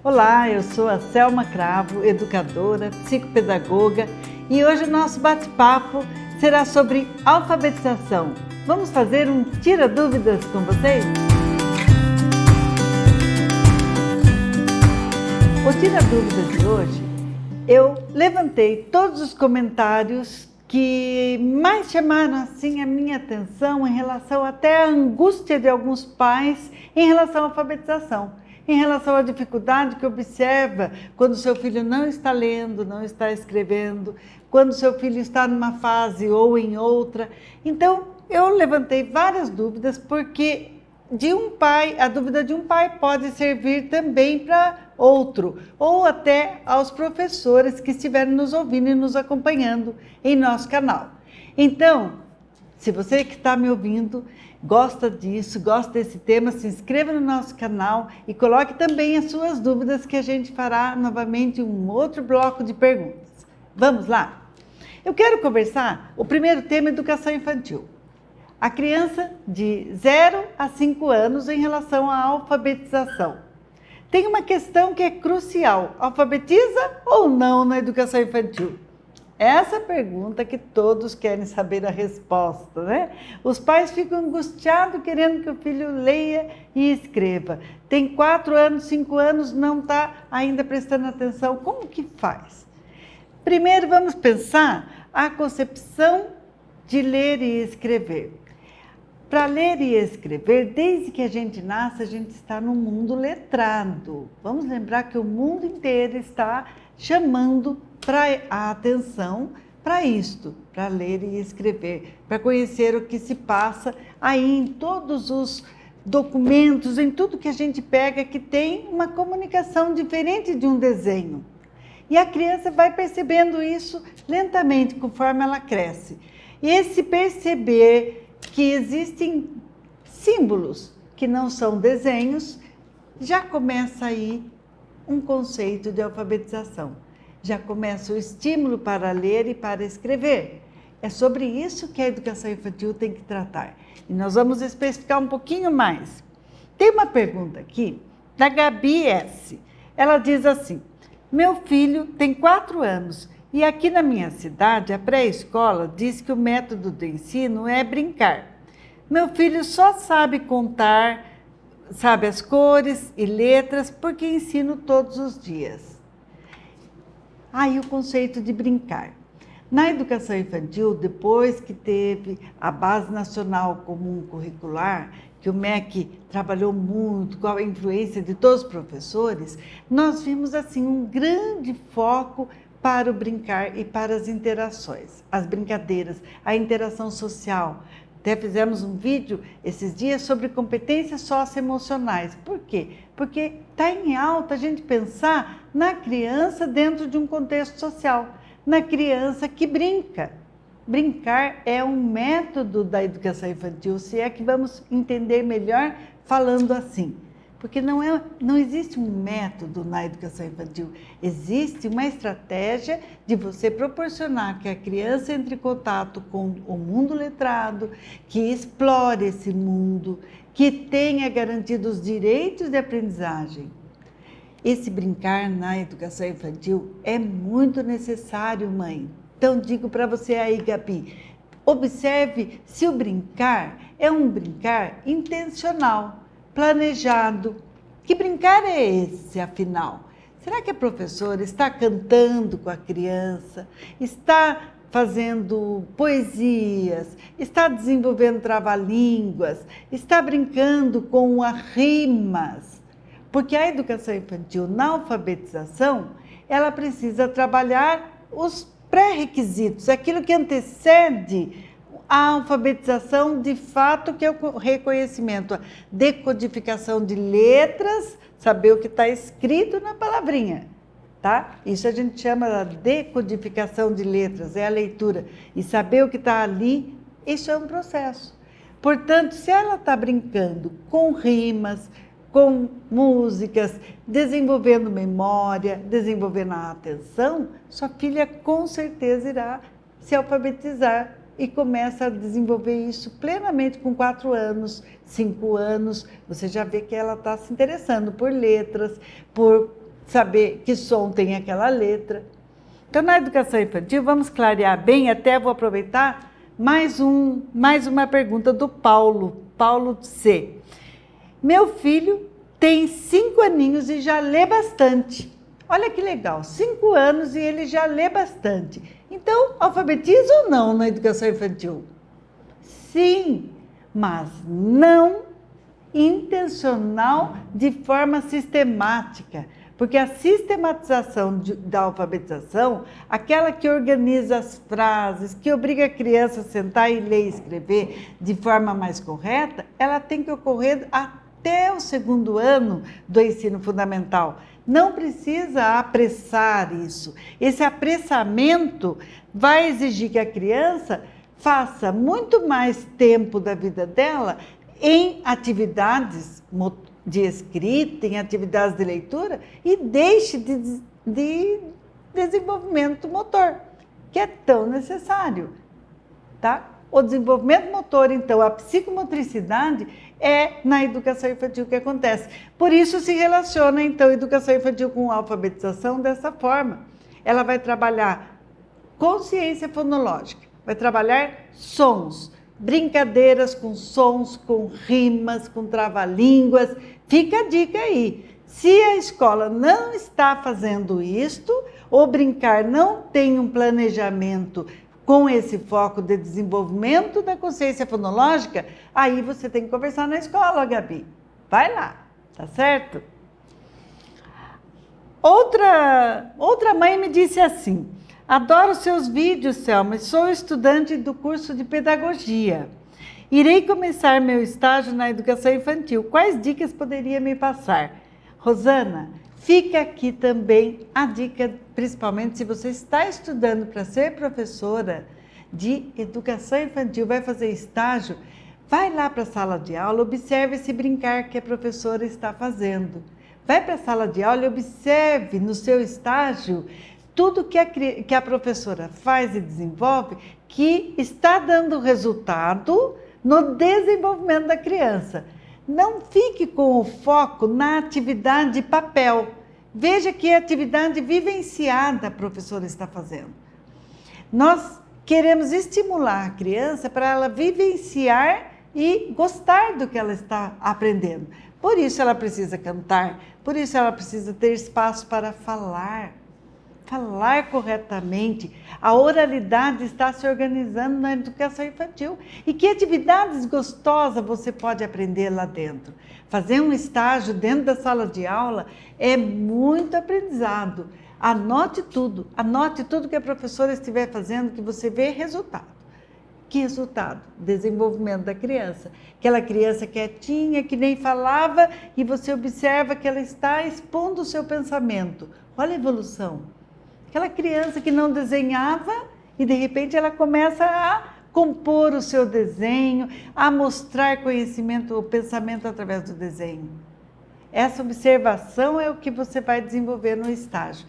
Olá, eu sou a Selma Cravo, educadora, psicopedagoga, e hoje o nosso bate-papo será sobre alfabetização. Vamos fazer um tira-dúvidas com vocês? O tira-dúvidas de hoje, eu levantei todos os comentários que mais chamaram assim a minha atenção em relação até à angústia de alguns pais em relação à alfabetização. Em relação à dificuldade que observa quando seu filho não está lendo, não está escrevendo, quando seu filho está numa fase ou em outra. Então, eu levantei várias dúvidas, porque a dúvida de um pai pode servir também para outro, ou até aos professores que estiverem nos ouvindo e nos acompanhando em nosso canal. Então, se você que está me ouvindo gosta disso, gosta desse tema, se inscreva no nosso canal e coloque também as suas dúvidas, que a gente fará novamente um outro bloco de perguntas. Vamos lá? Eu quero conversar o primeiro tema, educação infantil. A criança de 0 a 5 anos em relação à alfabetização. Tem uma questão que é crucial: alfabetiza ou não na educação infantil? Essa pergunta que todos querem saber a resposta, né? Os pais ficam angustiados querendo que o filho leia e escreva. Tem 4 anos, 5 anos, não está ainda prestando atenção. Como que faz? Primeiro vamos pensar a concepção de ler e escrever. Para ler e escrever, desde que a gente nasce, a gente está no mundo letrado. Vamos lembrar que o mundo inteiro está chamando a atenção para isto, para ler e escrever, para conhecer o que se passa aí em todos os documentos, em tudo que a gente pega que tem uma comunicação diferente de um desenho. E a criança vai percebendo isso lentamente, conforme ela cresce. E esse perceber que existem símbolos que não são desenhos, já começa aí um conceito de alfabetização. Já começa o estímulo para ler e para escrever. É sobre isso que a educação infantil tem que tratar. E nós vamos especificar um pouquinho mais. Tem uma pergunta aqui da Gabi S. Ela diz assim: meu filho tem 4 anos e aqui na minha cidade a pré-escola diz que o método do ensino é brincar. Meu filho só sabe contar, sabe as cores e letras porque ensino todos os dias. Aí o conceito de brincar. Na educação infantil, depois que teve a Base Nacional Comum Curricular, que o MEC trabalhou muito com a influência de todos os professores, nós vimos assim um grande foco para o brincar e para as interações, as brincadeiras, a interação social. Até fizemos um vídeo esses dias sobre competências socioemocionais. Por quê? Porque está em alta a gente pensar na criança dentro de um contexto social, na criança que brinca. Brincar é um método da educação infantil, se é que vamos entender melhor falando assim. Porque não existe um método na educação infantil, existe uma estratégia de você proporcionar que a criança entre em contato com o mundo letrado, que explore esse mundo, que tenha garantido os direitos de aprendizagem. Esse brincar na educação infantil é muito necessário, mãe. Então digo para você aí, Gabi, observe se o brincar é um brincar intencional, planejado. Que brincar é esse, afinal? Será que a professora está cantando com a criança, está fazendo poesias, está desenvolvendo trava-línguas, está brincando com as rimas? Porque a educação infantil, na alfabetização, ela precisa trabalhar os pré-requisitos, aquilo que antecede a alfabetização, de fato, que é o reconhecimento, a decodificação de letras, saber o que está escrito na palavrinha, tá? Isso a gente chama de decodificação de letras, é a leitura. E saber o que está ali, isso é um processo. Portanto, se ela está brincando com rimas, com músicas, desenvolvendo memória, desenvolvendo a atenção, sua filha com certeza irá se alfabetizar e começa a desenvolver isso plenamente com 4 anos, 5 anos. Você já vê que ela está se interessando por letras, por saber que som tem aquela letra. Então, na educação infantil, vamos clarear bem, até vou aproveitar mais uma pergunta do Paulo C. Meu filho tem 5 aninhos e já lê bastante. Olha que legal, 5 anos e ele já lê bastante. Então, alfabetiza ou não na educação infantil? Sim, mas não intencional de forma sistemática. Porque a sistematização da alfabetização, aquela que organiza as frases, que obriga a criança a sentar e ler e escrever de forma mais correta, ela tem que ocorrer até o 2º ano do ensino fundamental. Não precisa apressar isso. Esse apressamento vai exigir que a criança faça muito mais tempo da vida dela em atividades de escrita, em atividades de leitura e deixe de desenvolvimento motor, que é tão necessário, tá? O desenvolvimento motor, então, a psicomotricidade é na educação infantil que acontece. Por isso se relaciona, então, a educação infantil com a alfabetização dessa forma. Ela vai trabalhar consciência fonológica, vai trabalhar sons, brincadeiras com sons, com rimas, com trava-línguas. Fica a dica aí. Se a escola não está fazendo isto, ou brincar não tem um planejamento com esse foco de desenvolvimento da consciência fonológica, aí você tem que conversar na escola, Gabi. Vai lá, tá certo? Outra mãe me disse assim: adoro seus vídeos, Selma, sou estudante do curso de pedagogia. Irei começar meu estágio na educação infantil. Quais dicas poderia me passar? Rosana, fica aqui também a dica, principalmente se você está estudando para ser professora de educação infantil, vai fazer estágio, vai lá para a sala de aula, observe esse brincar que a professora está fazendo. Vai para a sala de aula e observe no seu estágio tudo que a professora faz e desenvolve que está dando resultado no desenvolvimento da criança. Não fique com o foco na atividade papel. Veja que atividade vivenciada a professora está fazendo. Nós queremos estimular a criança para ela vivenciar e gostar do que ela está aprendendo. Por isso ela precisa cantar, por isso ela precisa ter espaço para falar corretamente. A oralidade está se organizando na educação infantil. E que atividades gostosas você pode aprender lá dentro? Fazer um estágio dentro da sala de aula é muito aprendizado. Anote tudo que a professora estiver fazendo, que você vê resultado. Que resultado? Desenvolvimento da criança. Aquela criança quietinha, que nem falava, e você observa que ela está expondo o seu pensamento. Olha a evolução. Aquela criança que não desenhava e de repente ela começa a compor o seu desenho, a mostrar conhecimento, o pensamento através do desenho. Essa observação é o que você vai desenvolver no estágio.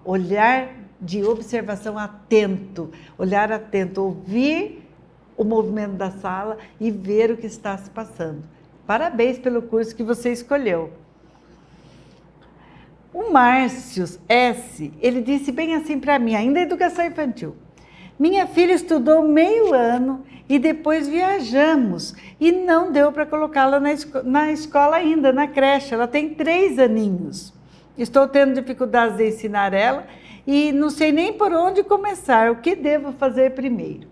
Olhar de observação atento, olhar atento, ouvir o movimento da sala e ver o que está se passando. Parabéns pelo curso que você escolheu. O Márcio S., ele disse bem assim para mim, ainda educação infantil. Minha filha estudou meio ano e depois viajamos e não deu para colocá-la na escola ainda, na creche. Ela tem 3 aninhos. Estou tendo dificuldades de ensinar ela e não sei nem por onde começar. O que devo fazer primeiro?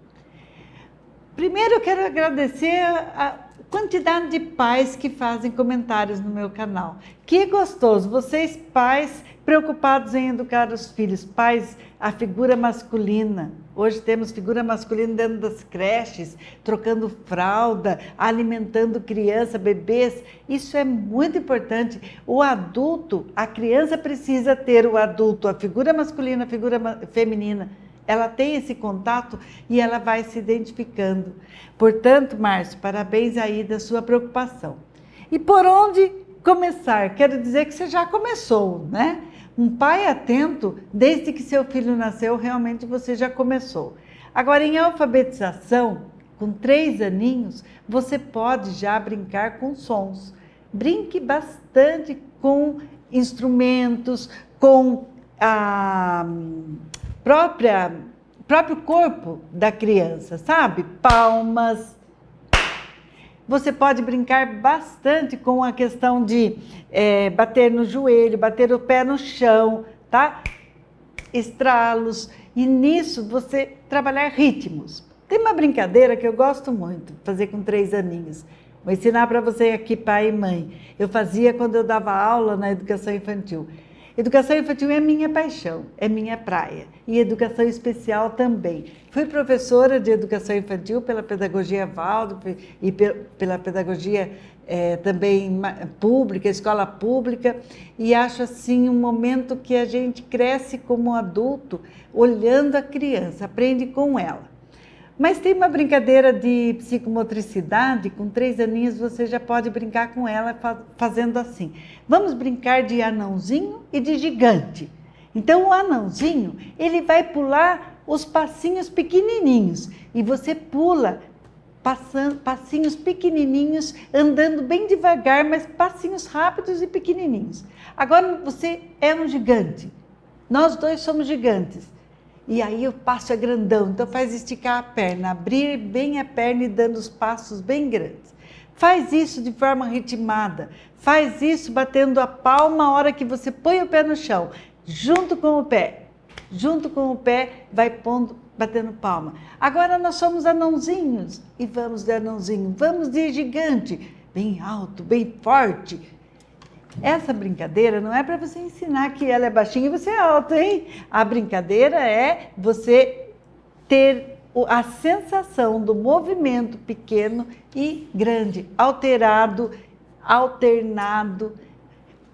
Primeiro eu quero agradecer a quantidade de pais que fazem comentários no meu canal. Que gostoso! Vocês pais preocupados em educar os filhos, pais, a figura masculina. Hoje temos figura masculina dentro das creches, trocando fralda, alimentando criança, bebês. Isso é muito importante. O adulto, a criança precisa ter o adulto, a figura masculina, a figura feminina. Ela tem esse contato e ela vai se identificando. Portanto, Márcio, parabéns aí da sua preocupação. E por onde começar? Quero dizer que você já começou, né? Um pai atento, desde que seu filho nasceu, realmente você já começou. Agora, em alfabetização, com 3 aninhos, você pode já brincar com sons. Brinque bastante com instrumentos, com a próprio corpo da criança, sabe? Palmas. Você pode brincar bastante com a questão de bater no joelho, bater o pé no chão, tá? Estralos. E nisso você trabalhar ritmos. Tem uma brincadeira que eu gosto muito, fazer com 3 aninhos. Vou ensinar para você aqui, pai e mãe. Eu fazia quando eu dava aula na educação infantil. Educação infantil é minha paixão, é minha praia. E educação especial também. Fui professora de educação infantil pela pedagogia Waldorf e pela pedagogia também pública, escola pública. E acho assim um momento que a gente cresce como adulto olhando a criança, aprende com ela. Mas tem uma brincadeira de psicomotricidade, com 3 aninhos você já pode brincar com ela fazendo assim. Vamos brincar de anãozinho e de gigante. Então o anãozinho, ele vai pular os passinhos pequenininhos e você pula passinhos pequenininhos, andando bem devagar, mas passinhos rápidos e pequenininhos. Agora você é um gigante, nós dois somos gigantes. E aí o passo é grandão, então faz esticar a perna, abrir bem a perna e dando os passos bem grandes. Faz isso de forma ritmada, faz isso batendo a palma a hora que você põe o pé no chão, junto com o pé, vai batendo palma. Agora nós somos anãozinhos e vamos de anãozinho, vamos de gigante, bem alto, bem forte. Essa brincadeira não é para você ensinar que ela é baixinha e você é alto, hein? A brincadeira é você ter a sensação do movimento pequeno e grande, alternado.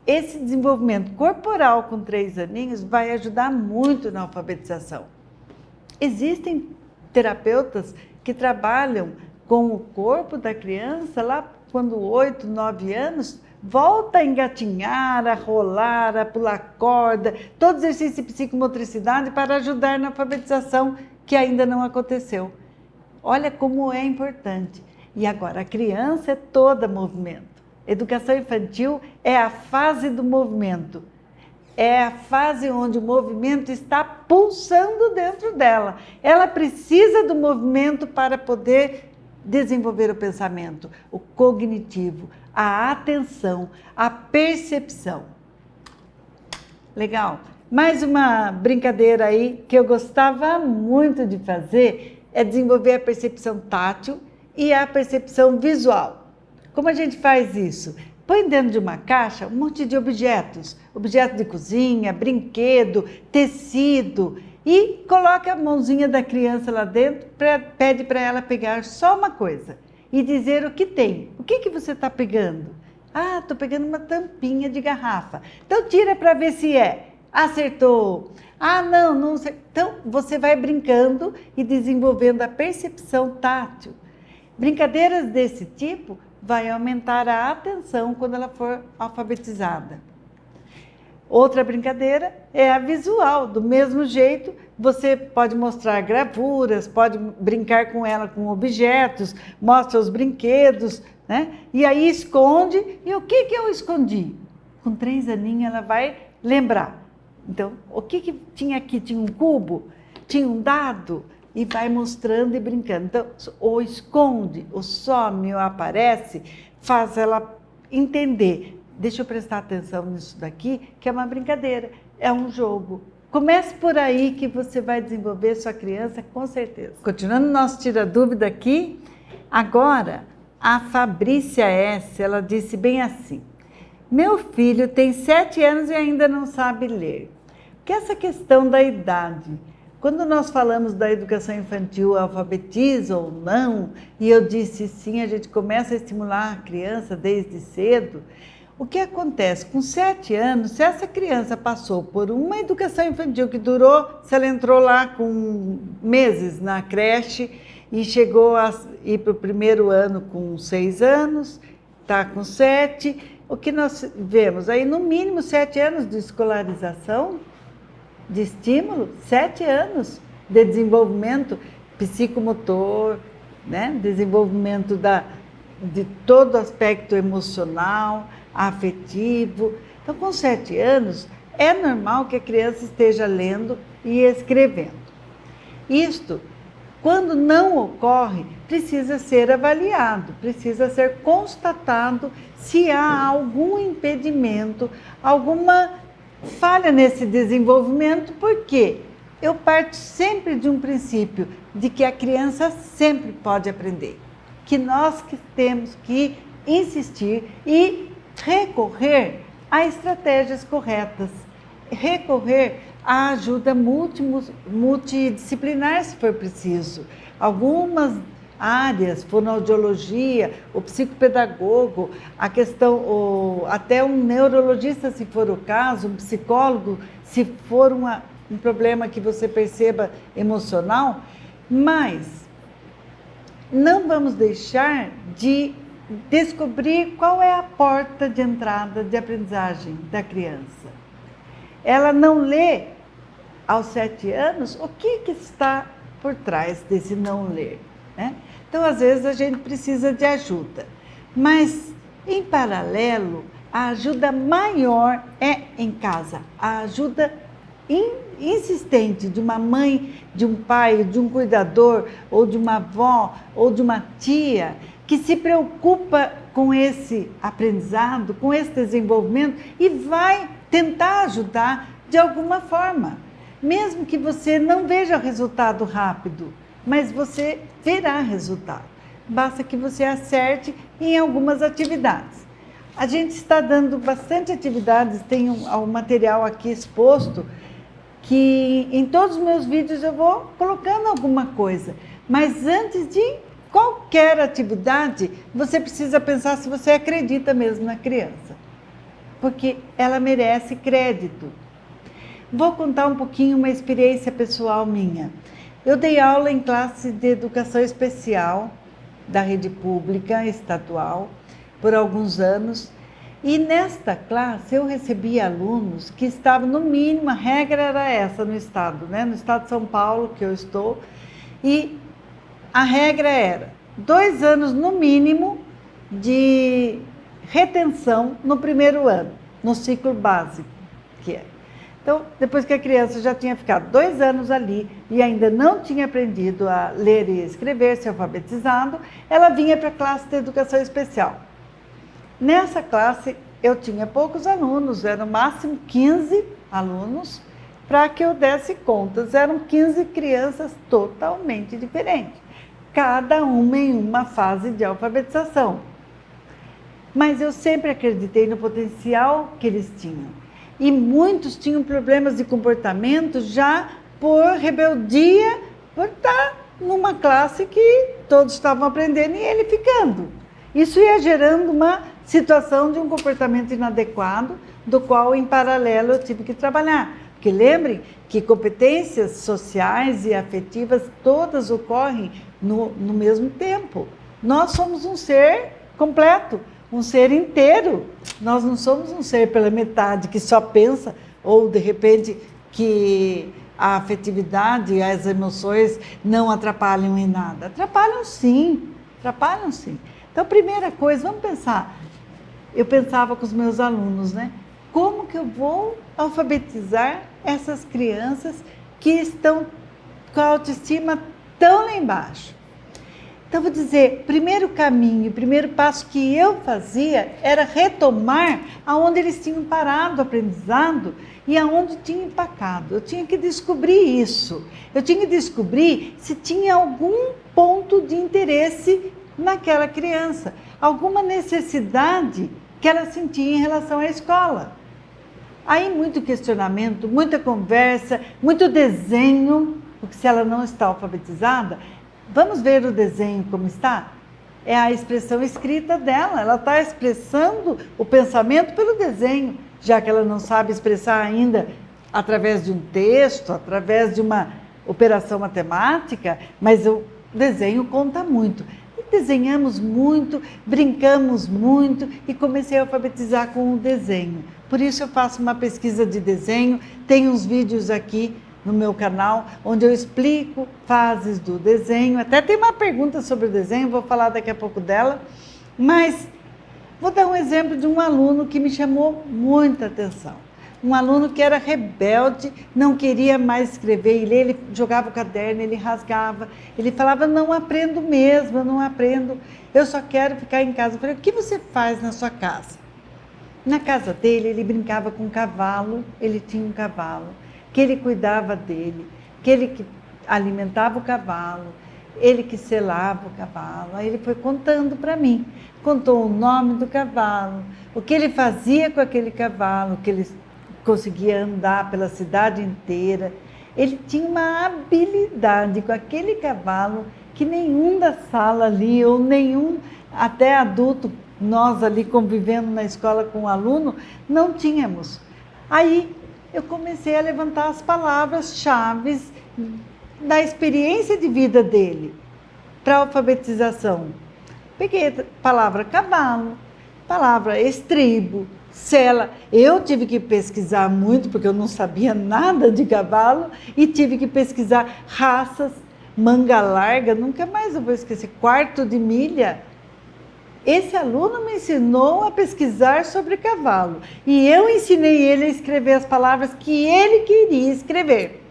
Esse desenvolvimento corporal com 3 aninhos vai ajudar muito na alfabetização. Existem terapeutas que trabalham com o corpo da criança lá quando 8, 9 anos, volta a engatinhar, a rolar, a pular corda, todo exercício de psicomotricidade para ajudar na alfabetização que ainda não aconteceu. Olha como é importante. E agora, a criança é toda movimento. Educação infantil é a fase do movimento. É a fase onde o movimento está pulsando dentro dela. Ela precisa do movimento para poder desenvolver o pensamento, o cognitivo, a atenção, a percepção. Legal? Mais uma brincadeira aí que eu gostava muito de fazer é desenvolver a percepção tátil e a percepção visual. Como a gente faz isso? Põe dentro de uma caixa um monte de objetos de cozinha, brinquedo, tecido, e coloca a mãozinha da criança lá dentro, pede para ela pegar só uma coisa e dizer o que tem. O que você está pegando? Ah, estou pegando uma tampinha de garrafa. Então tira para ver se é. Acertou. Ah, não sei. Então você vai brincando e desenvolvendo a percepção tátil. Brincadeiras desse tipo vai aumentar a atenção quando ela for alfabetizada. Outra brincadeira é a visual. Do mesmo jeito, você pode mostrar gravuras, pode brincar com ela com objetos, mostra os brinquedos, né? E aí esconde. E o que eu escondi? Com 3 aninhos ela vai lembrar. Então, o que tinha aqui? Tinha um cubo? Tinha um dado? E vai mostrando e brincando. Então, ou esconde, ou some, ou aparece, faz ela entender. Deixa eu prestar atenção nisso daqui, que é uma brincadeira, é um jogo. Comece por aí que você vai desenvolver sua criança, com certeza. Continuando nosso Tira Dúvida aqui, agora a Fabrícia S., ela disse bem assim: meu filho tem 7 anos e ainda não sabe ler. Que essa questão da idade, quando nós falamos da educação infantil, alfabetiza ou não, e eu disse sim, a gente começa a estimular a criança desde cedo. O que acontece? Com 7 anos, se essa criança passou por uma educação infantil que durou, se ela entrou lá com meses na creche e chegou a ir para o 1º ano com 6 anos, está com 7, o que nós vemos? Aí no mínimo 7 anos de escolarização, de estímulo, 7 anos de desenvolvimento psicomotor, né? Desenvolvimento de todo aspecto emocional, afetivo. Então, com 7 anos, é normal que a criança esteja lendo e escrevendo. Isto, quando não ocorre, precisa ser avaliado, precisa ser constatado se há algum impedimento, alguma falha nesse desenvolvimento, porque eu parto sempre de um princípio de que a criança sempre pode aprender, que nós que temos que insistir e recorrer a estratégias corretas, recorrer à ajuda multidisciplinar, se for preciso. Algumas áreas, fonoaudiologia, o psicopedagogo, a questão, até um neurologista, se for o caso, um psicólogo, se for um problema que você perceba emocional, mas não vamos deixar de descobrir qual é a porta de entrada de aprendizagem da criança. Ela não lê aos 7 anos, o que está por trás desse não ler, né? Então, às vezes, a gente precisa de ajuda, mas, em paralelo, a ajuda maior é em casa, a ajuda insistente de uma mãe, de um pai, de um cuidador, ou de uma avó, ou de uma tia, que se preocupa com esse aprendizado, com esse desenvolvimento e vai tentar ajudar de alguma forma. Mesmo que você não veja resultado rápido, mas você verá resultado. Basta que você acerte em algumas atividades. A gente está dando bastante atividades, tem um material aqui exposto, que em todos os meus vídeos eu vou colocando alguma coisa. Mas antes de qualquer atividade, você precisa pensar se você acredita mesmo na criança, porque ela merece crédito. Vou contar um pouquinho uma experiência pessoal minha. Eu dei aula em classe de educação especial da rede pública estadual por alguns anos, e nesta classe eu recebi alunos que estavam, no mínimo, a regra era essa no estado, né? No estado de São Paulo, que eu estou, e a regra era 2 anos no mínimo de retenção no primeiro ano, no ciclo básico, que é. Então, depois que a criança já tinha ficado 2 anos ali e ainda não tinha aprendido a ler e escrever, se alfabetizado, ela vinha para a classe de educação especial. Nessa classe, eu tinha poucos alunos, eram no máximo 15 alunos, para que eu desse contas. Eram 15 crianças totalmente diferentes, cada uma em uma fase de alfabetização. Mas eu sempre acreditei no potencial que eles tinham. E muitos tinham problemas de comportamento já por rebeldia, por estar numa classe que todos estavam aprendendo e ele ficando. Isso ia gerando uma situação de um comportamento inadequado, do qual, em paralelo, eu tive que trabalhar. Porque lembrem que competências sociais e afetivas todas ocorrem no mesmo tempo. Nós somos um ser completo, um ser inteiro. Nós não somos um ser pela metade que só pensa, ou de repente que a afetividade e as emoções não atrapalham em nada. Atrapalham sim, atrapalham sim. Então, primeira coisa, vamos pensar. Eu pensava com os meus alunos, né? Como que eu vou alfabetizar essas crianças que estão com a autoestima tão lá embaixo? Então, vou dizer, primeiro caminho, primeiro passo que eu fazia era retomar aonde eles tinham parado o aprendizado e aonde tinham empacado. Eu tinha que descobrir isso. Eu tinha que descobrir se tinha algum ponto de interesse naquela criança, alguma necessidade que ela sentia em relação à escola. Aí muito questionamento, muita conversa, muito desenho, porque se ela não está alfabetizada, vamos ver o desenho como está? É a expressão escrita dela, ela está expressando o pensamento pelo desenho, já que ela não sabe expressar ainda através de um texto, através de uma operação matemática, mas o desenho conta muito. Desenhamos muito, brincamos muito e comecei a alfabetizar com o desenho. Por isso eu faço uma pesquisa de desenho, tenho uns vídeos aqui no meu canal, onde eu explico fases do desenho. Até tem uma pergunta sobre o desenho, vou falar daqui a pouco dela. Mas Vou dar um exemplo de um aluno que me chamou muita atenção. Um aluno que era rebelde, não queria mais escrever e ler, ele jogava o caderno, ele rasgava, ele falava, não aprendo mesmo, eu não aprendo, eu só quero ficar em casa. Eu falei, o que você faz na sua casa? Na casa dele, ele brincava com um cavalo, ele tinha um cavalo, que ele cuidava dele, que ele que alimentava o cavalo, ele que selava o cavalo. Aí ele foi contando para mim, contou o nome do cavalo, o que ele fazia com aquele cavalo, que ele conseguia andar pela cidade inteira. Ele tinha uma habilidade com aquele cavalo que nenhum da sala ali, ou nenhum até adulto, nós ali convivendo na escola com o aluno, não tínhamos. Aí eu comecei a levantar as palavras-chave da experiência de vida dele para a alfabetização. Peguei a palavra cavalo, palavra estribo, sela. Eu tive que pesquisar muito, porque eu não sabia nada de cavalo, e tive que pesquisar raças, manga larga, nunca mais eu vou esquecer, quarto de milha. Esse aluno me ensinou a pesquisar sobre cavalo, e eu ensinei ele a escrever as palavras que ele queria escrever.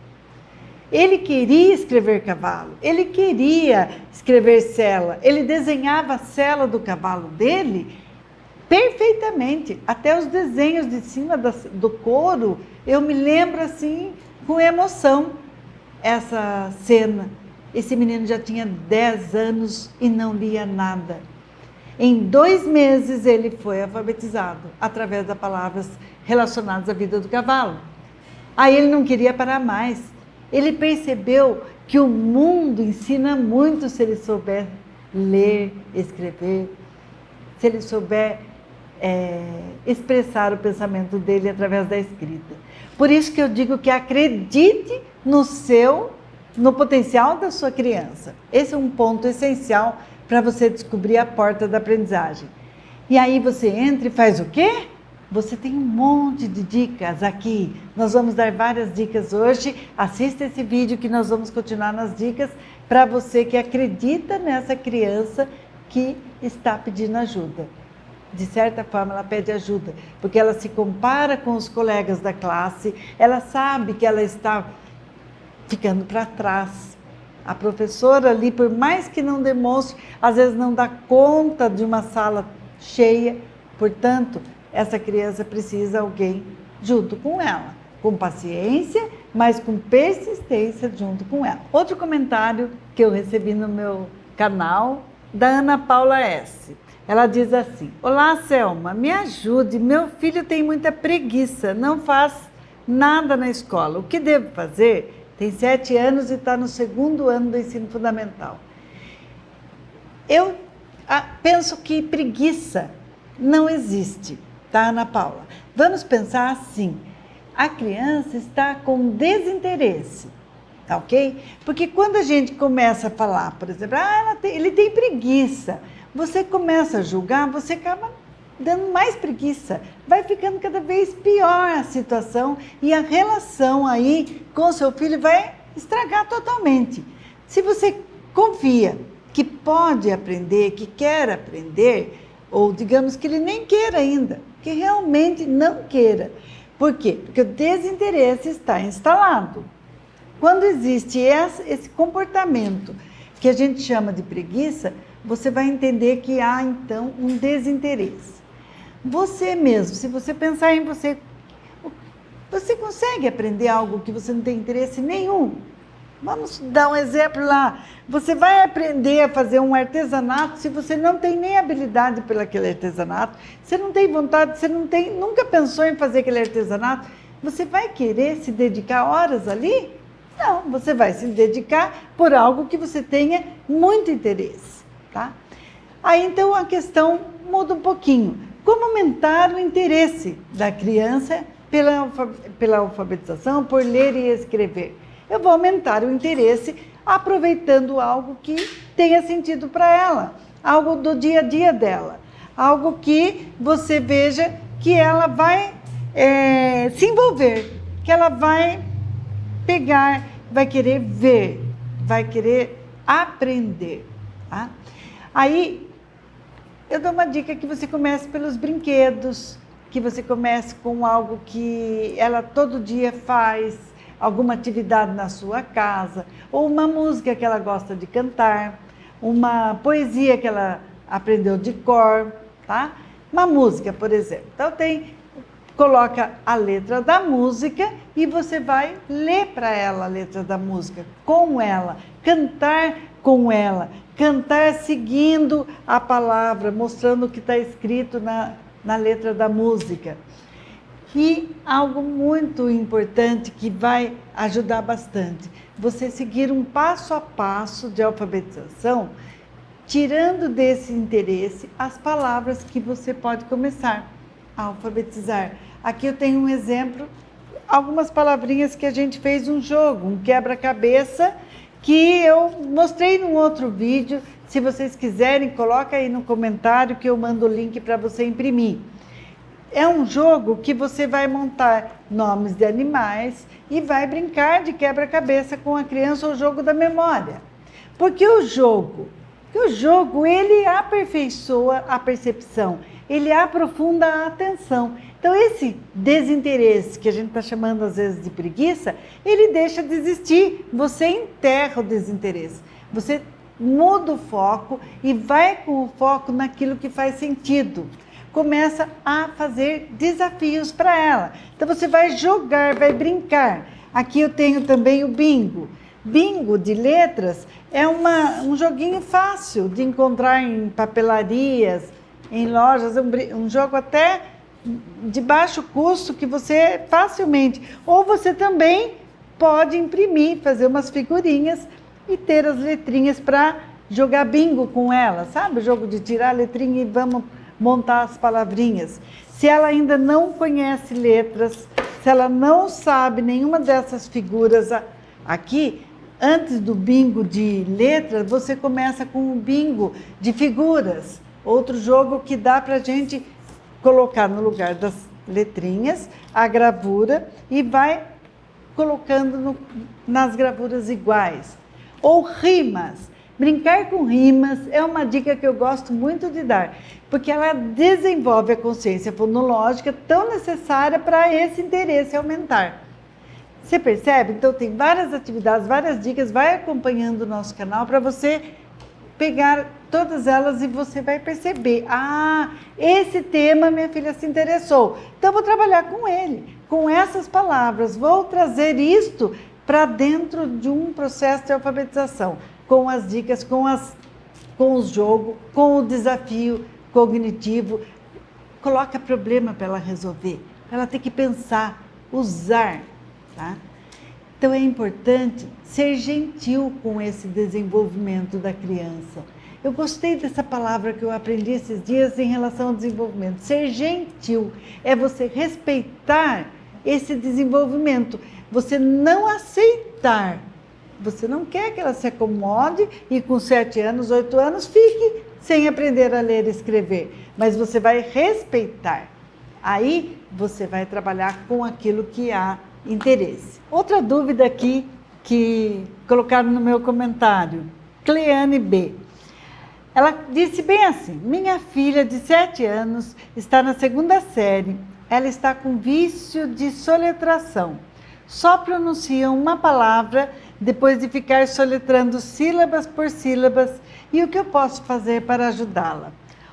Ele queria escrever cavalo, ele queria escrever sela, ele desenhava a sela do cavalo dele perfeitamente, até os desenhos de cima do couro, eu me lembro assim, com emoção, essa cena. Esse menino já tinha 10 anos e não lia nada. Em 2 meses ele foi alfabetizado, através das palavras relacionadas à vida do cavalo. Aí ele não queria parar mais. Ele percebeu que o mundo ensina muito se ele souber ler, escrever, se ele souber expressar o pensamento dele através da escrita. Por isso que eu digo que acredite no potencial da sua criança. Esse é um ponto essencial para você descobrir a porta da aprendizagem. E aí você entra e faz o quê? Você tem um monte de dicas aqui. Nós vamos dar várias dicas hoje. Assista esse vídeo que nós vamos continuar nas dicas para você que acredita nessa criança que está pedindo ajuda. De certa forma, ela pede ajuda, porque ela se compara com os colegas da classe, ela sabe que ela está ficando para trás. A professora ali, por mais que não demonstre, às vezes não dá conta de uma sala cheia, portanto, essa criança precisa de alguém junto com ela, com paciência, mas com persistência junto com ela. Outro comentário que eu recebi no meu canal, da Ana Paula S. Ela diz assim, olá Selma, me ajude, meu filho tem muita preguiça, não faz nada na escola, o que devo fazer? Tem 7 anos e está no 2º ano do ensino fundamental. Eu penso que preguiça não existe, tá, Ana Paula? Vamos pensar assim, a criança está com desinteresse, tá ok? Porque quando a gente começa a falar, por exemplo, ele tem preguiça, você começa a julgar, você acaba dando mais preguiça, vai ficando cada vez pior a situação e a relação aí com o seu filho vai estragar totalmente. Se você confia que pode aprender, que quer aprender, ou digamos que ele nem queira ainda, que realmente não queira. Por quê? Porque o desinteresse está instalado. Quando existe esse comportamento que a gente chama de preguiça, você vai entender que há então um desinteresse. Você mesmo, se você pensar em você, você consegue aprender algo que você não tem interesse nenhum? Vamos dar um exemplo lá. Você vai aprender a fazer um artesanato se você não tem nem habilidade pelo aquele artesanato, você não tem vontade, você nunca pensou em fazer aquele artesanato, você vai querer se dedicar horas ali? Não, você vai se dedicar por algo que você tenha muito interesse, tá? Aí então a questão muda um pouquinho. Como aumentar o interesse da criança pela alfabetização, por ler e escrever? Eu vou aumentar o interesse aproveitando algo que tenha sentido para ela, algo do dia a dia dela, algo que você veja que ela vai se envolver, que ela vai pegar, vai querer ver, vai querer aprender. Tá? Aí, eu dou uma dica que você comece pelos brinquedos, que você comece com algo que ela todo dia faz, alguma atividade na sua casa, ou uma música que ela gosta de cantar, uma poesia que ela aprendeu de cor, tá? Uma música, por exemplo. Então coloca a letra da música e você vai ler para ela a letra da música, com ela, cantar com ela, cantar seguindo a palavra, mostrando o que está escrito na letra da música. E algo muito importante que vai ajudar bastante, você seguir um passo a passo de alfabetização, tirando desse interesse as palavras que você pode começar a alfabetizar. Aqui eu tenho um exemplo, algumas palavrinhas que a gente fez um jogo, um quebra-cabeça, que eu mostrei num outro vídeo. Se vocês quiserem, coloca aí no comentário que eu mando o link para você imprimir. É um jogo que você vai montar nomes de animais e vai brincar de quebra-cabeça com a criança, o jogo da memória. Porque o jogo, ele aperfeiçoa a percepção, ele aprofunda a atenção. Então, esse desinteresse, que a gente está chamando às vezes de preguiça, ele deixa de existir. Você enterra o desinteresse. Você muda o foco e vai com o foco naquilo que faz sentido. Começa a fazer desafios para ela. Então, você vai jogar, vai brincar. Aqui eu tenho também o bingo. Bingo de letras é um joguinho fácil de encontrar em papelarias, em lojas, um jogo até de baixo custo que você facilmente, ou você também pode imprimir, fazer umas figurinhas e ter as letrinhas para jogar bingo com ela, sabe? O jogo de tirar a letrinha e vamos montar as palavrinhas. Se ela ainda não conhece letras, se ela não sabe nenhuma dessas figuras aqui, antes do bingo de letras, você começa com o bingo de figuras. Outro jogo que dá para a gente colocar no lugar das letrinhas a gravura e vai colocando nas gravuras iguais. Ou rimas. Brincar com rimas é uma dica que eu gosto muito de dar, porque ela desenvolve a consciência fonológica tão necessária para esse interesse aumentar. Você percebe? Então tem várias atividades, várias dicas, vai acompanhando o nosso canal para você pegar todas elas e você vai perceber, esse tema minha filha se interessou, então vou trabalhar com ele, com essas palavras, vou trazer isto para dentro de um processo de alfabetização, com as dicas, com o jogo, com o desafio cognitivo. Coloca problema para ela resolver, ela tem que pensar, usar, tá? Então é importante ser gentil com esse desenvolvimento da criança. Eu gostei dessa palavra que eu aprendi esses dias em relação ao desenvolvimento. Ser gentil é você respeitar esse desenvolvimento, você não aceitar. Você não quer que ela se acomode e com 7 anos, 8 anos, fique sem aprender a ler e escrever. Mas você vai respeitar. Aí você vai trabalhar com aquilo que há interesse. Outra dúvida aqui que colocaram no meu comentário. Cleane B. Ela disse bem assim: minha filha de 7 anos está na 2ª série. Ela está com vício de soletração. Só pronuncia uma palavra depois de ficar soletrando sílabas por sílabas. E o que eu posso fazer para ajudá-la?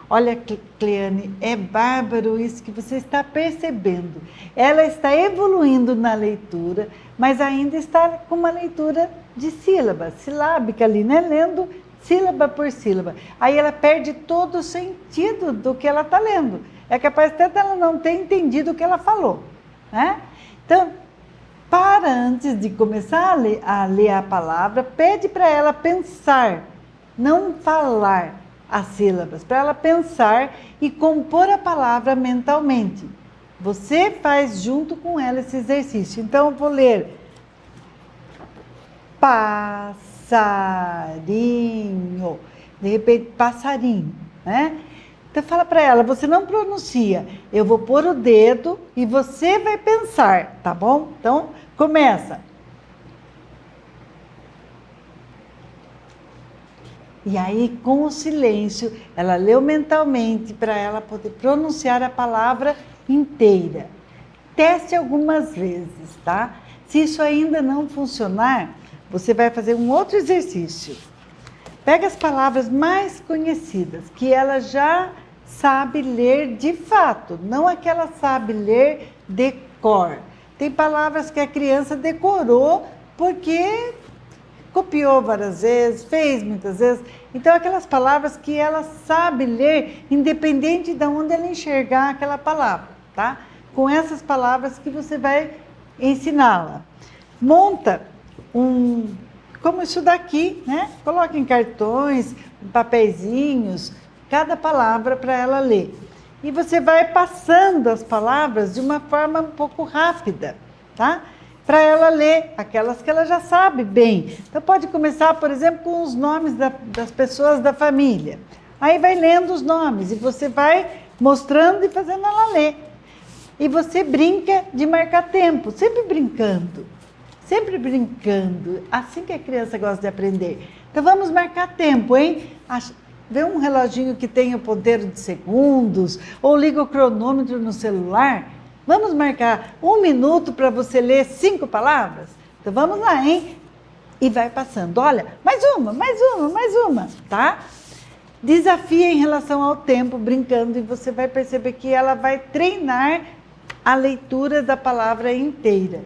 Olha, Cleane, é bárbaro isso que você está percebendo. Ela está evoluindo na leitura, mas ainda está com uma leitura de sílabas, silábica ali, né? Lendo sílaba por sílaba. Aí ela perde todo o sentido do que ela está lendo. É capaz até dela não ter entendido o que ela falou, né? Então, antes de começar a ler a palavra, pede para ela pensar, não falar as sílabas, para ela pensar e compor a palavra mentalmente. Você faz junto com ela esse exercício. Então, eu vou ler passarinho, de repente passarinho, né? Então fala para ela, você não pronuncia, eu vou pôr o dedo e você vai pensar, tá bom? Então, começa. E aí, com o silêncio, ela leu mentalmente para ela poder pronunciar a palavra inteira. Teste algumas vezes, tá? Se isso ainda não funcionar, você vai fazer um outro exercício. Pega as palavras mais conhecidas, que ela já sabe ler de fato, não a que ela sabe ler de cor. Tem palavras que a criança decorou porque copiou várias vezes, fez muitas vezes. Então, aquelas palavras que ela sabe ler, independente de onde ela enxergar aquela palavra, tá? Com essas palavras que você vai ensiná-la. Monta como isso daqui, né? Coloca em cartões, em papeizinhos, cada palavra para ela ler. E você vai passando as palavras de uma forma um pouco rápida, tá? Para ela ler aquelas que ela já sabe bem. Então, pode começar, por exemplo, com os nomes das pessoas da família. Aí vai lendo os nomes e você vai mostrando e fazendo ela ler. E você brinca de marcar tempo, sempre brincando. Sempre brincando. Assim que a criança gosta de aprender. Então, vamos marcar tempo, hein? Vê um reloginho que tem o ponteiro de segundos, ou liga o cronômetro no celular. Vamos marcar 1 minuto para você ler 5 palavras? Então vamos lá, hein? E vai passando. Olha, mais uma, tá? Desafia em relação ao tempo, brincando, e você vai perceber que ela vai treinar a leitura da palavra inteira.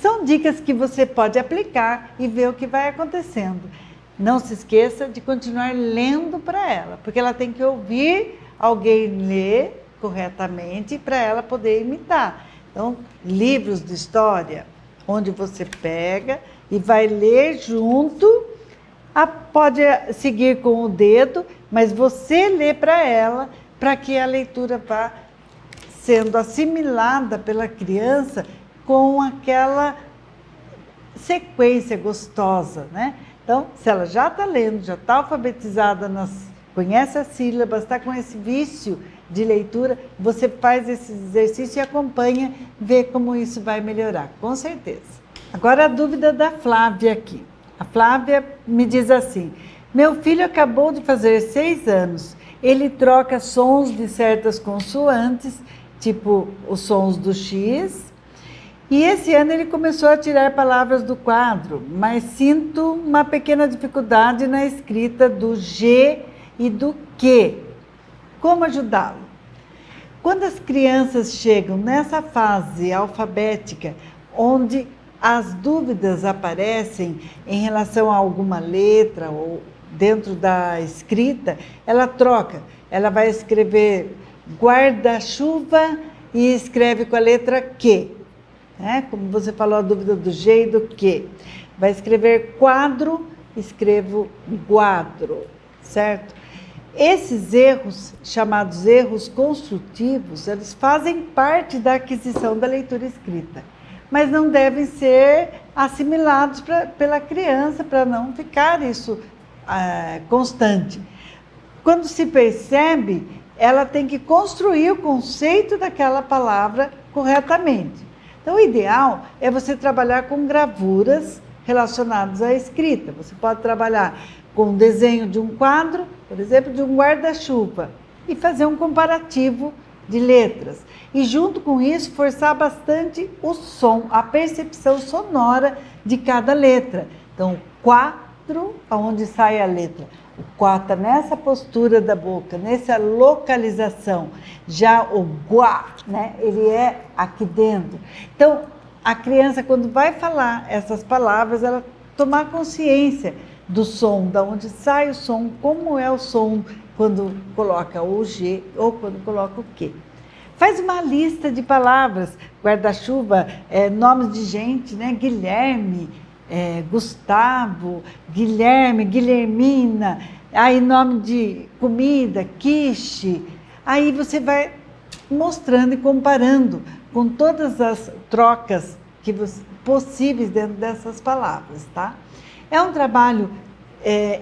São dicas que você pode aplicar e ver o que vai acontecendo. Não se esqueça de continuar lendo para ela, porque ela tem que ouvir alguém ler corretamente para ela poder imitar. Então, livros de história, onde você pega e vai ler junto, pode seguir com o dedo, mas você lê para ela, para que a leitura vá sendo assimilada pela criança com aquela sequência gostosa, né? Então, se ela já está lendo, já está alfabetizada, conhece as sílabas, está com esse vício de leitura, você faz esse exercício e acompanha, vê como isso vai melhorar, com certeza. Agora a dúvida da Flávia aqui. A Flávia me diz assim: meu filho acabou de fazer 6 anos, ele troca sons de certas consoantes, tipo os sons do X, e esse ano ele começou a tirar palavras do quadro, mas sinto uma pequena dificuldade na escrita do G e do Q. Como ajudá-lo? Quando as crianças chegam nessa fase alfabética, onde as dúvidas aparecem em relação a alguma letra ou dentro da escrita, ela troca. Ela vai escrever guarda-chuva e escreve com a letra Q. Como você falou, a dúvida do G e do Q. Vai escrever quadro, escrevo quadro, certo? Esses erros, chamados erros construtivos, eles fazem parte da aquisição da leitura escrita, mas não devem ser assimilados pela criança, para não ficar isso constante. Quando se percebe, ela tem que construir o conceito daquela palavra corretamente. Então, o ideal é você trabalhar com gravuras relacionadas à escrita. Você pode trabalhar com o desenho de um quadro, por exemplo, de um guarda-chuva, e fazer um comparativo de letras. E junto com isso, forçar bastante o som, a percepção sonora de cada letra. Então, quatro, aonde sai a letra. O quatro nessa postura da boca, nessa localização. Já o guá, né, ele é aqui dentro. Então, a criança, quando vai falar essas palavras, ela tomar consciência do som, da onde sai o som, como é o som quando coloca o G ou quando coloca o Q. Faz uma lista de palavras, guarda-chuva, nomes de gente, né? Guilherme, Gustavo, Guilherme, Guilhermina, aí nome de comida, quiche. Aí você vai mostrando e comparando com todas as trocas possíveis dentro dessas palavras, tá? É um trabalho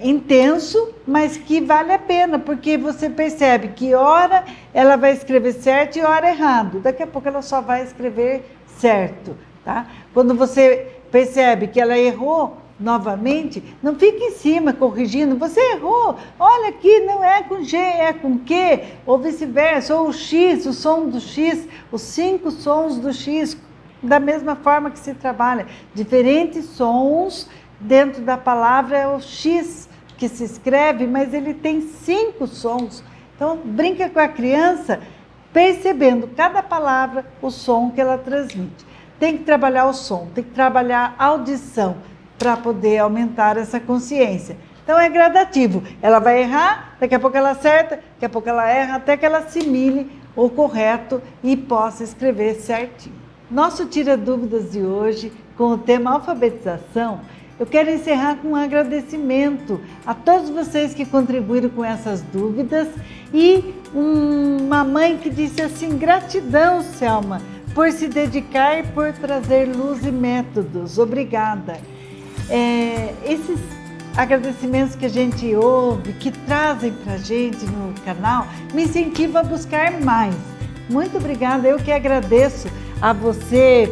intenso, mas que vale a pena, porque você percebe que hora ela vai escrever certo e hora errado. Daqui a pouco ela só vai escrever certo, tá? Quando você percebe que ela errou, novamente, não fique em cima corrigindo, você errou, olha aqui, não é com G, é com Q, ou vice-versa, ou o X, o som do X, os 5 sons do X, da mesma forma que se trabalha, diferentes sons dentro da palavra, é o X que se escreve, mas ele tem 5 sons, então brinca com a criança, percebendo cada palavra, o som que ela transmite. Tem que trabalhar o som, tem que trabalhar a audição, para poder aumentar essa consciência. Então é gradativo. Ela vai errar, daqui a pouco ela acerta, daqui a pouco ela erra, até que ela assimile o correto e possa escrever certinho. Nosso Tira Dúvidas de hoje, com o tema alfabetização, eu quero encerrar com um agradecimento a todos vocês que contribuíram com essas dúvidas e uma mãe que disse assim, gratidão, Selma, por se dedicar e por trazer luz e métodos. Obrigada. Esses agradecimentos que a gente ouve, que trazem para a gente no canal, me incentivam a buscar mais. Muito obrigada, eu que agradeço a você,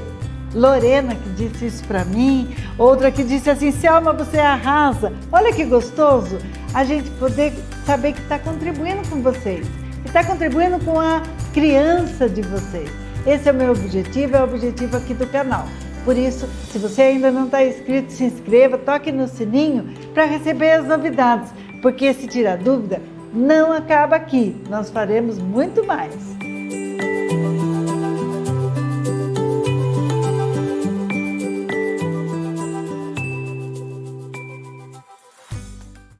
Lorena, que disse isso para mim, outra que disse assim, Selma, você arrasa. Olha que gostoso a gente poder saber que está contribuindo com vocês, que está contribuindo com a criança de vocês. Esse é o meu objetivo, é o objetivo aqui do canal. Por isso, se você ainda não está inscrito, se inscreva, toque no sininho para receber as novidades, porque esse Tira Dúvida não acaba aqui, nós faremos muito mais.